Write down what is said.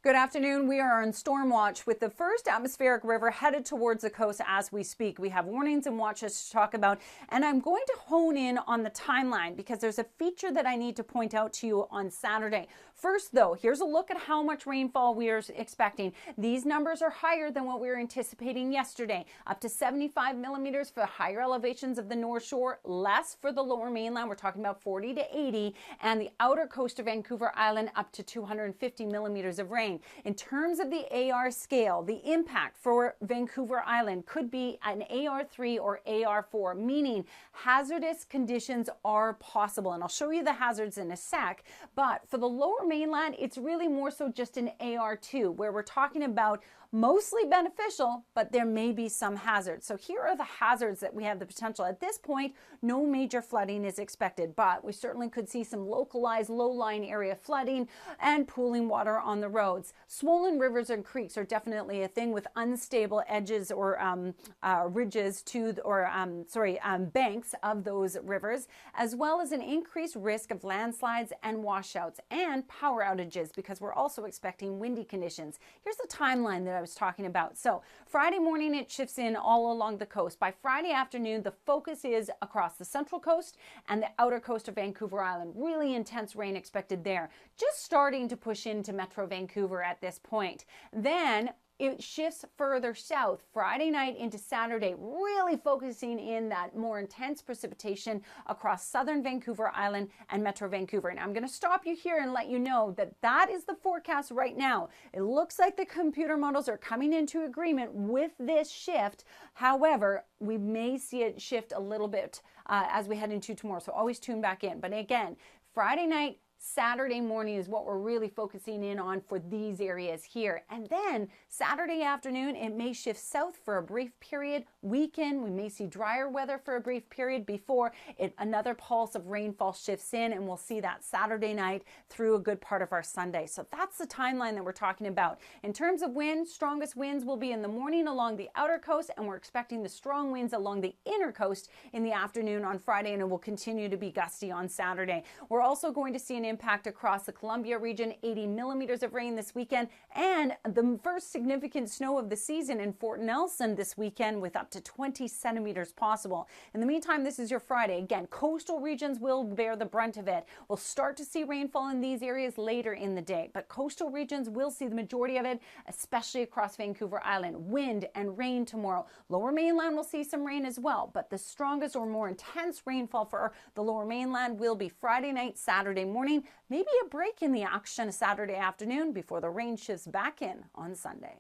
Good afternoon. We are on storm watch with the first atmospheric river headed towards the coast as we speak. We have warnings and watches to talk about, and I'm going to hone in on the timeline because there's a feature that I need to point out to you on Saturday. First, though, here's a look at how much rainfall we are expecting. These numbers are higher than what we were anticipating yesterday, up to 75 millimeters for higher elevations of the North Shore, less for the Lower Mainland. We're talking about 40 to 80, and the outer coast of Vancouver Island up to 250 millimeters of rain. In terms of the AR scale, the impact for Vancouver Island could be an AR3 or AR4, meaning hazardous conditions are possible. And I'll show you the hazards in a sec. But for the Lower Mainland, it's really more so just an AR2, where we're talking about mostly beneficial, but there may be some hazards. So here are the hazards that we have the potential. At this point, no major flooding is expected, but we certainly could see some localized low-lying area flooding and pooling water on the roads. Swollen rivers and creeks are definitely a thing with unstable edges or ridges to, banks of those rivers, as well as an increased risk of landslides and washouts and power outages because we're also expecting windy conditions. Here's the timeline that I was talking about. So Friday morning, it shifts in all along the coast. By Friday afternoon, the focus is across the central coast and the outer coast of Vancouver Island. Really intense rain expected there. Just starting to push into Metro Vancouver at this point. Then it shifts further south Friday night into Saturday, really focusing in that more intense precipitation across southern Vancouver Island and Metro Vancouver. And I'm going to stop you here and let you know that that is the forecast right now. It looks like the computer models are coming into agreement with this shift. However, we may see it shift a little bit as we head into tomorrow. So always tune back in. But again, Friday night, Saturday morning is what we're really focusing in on for these areas here. And then Saturday afternoon, it may shift south for a brief period. Weekend, we may see drier weather for a brief period before another pulse of rainfall shifts in, and we'll see that Saturday night through a good part of our Sunday. So that's the timeline that we're talking about. In terms of wind, strongest winds will be in the morning along the outer coast, and we're expecting the strong winds along the inner coast in the afternoon on Friday, and it will continue to be gusty on Saturday. We're also going to see an impact across the Columbia region, 80 millimeters of rain this weekend, and the first significant snow of the season in Fort Nelson this weekend with up to 20 centimeters possible. In the meantime, this is your Friday. Again, coastal regions will bear the brunt of it. We'll start to see rainfall in these areas later in the day, but coastal regions will see the majority of it, especially across Vancouver Island. Wind and rain tomorrow. Lower Mainland will see some rain as well, but the strongest or more intense rainfall for the Lower Mainland will be Friday night, Saturday morning. Maybe a break in the action Saturday afternoon before the rain shifts back in on Sunday.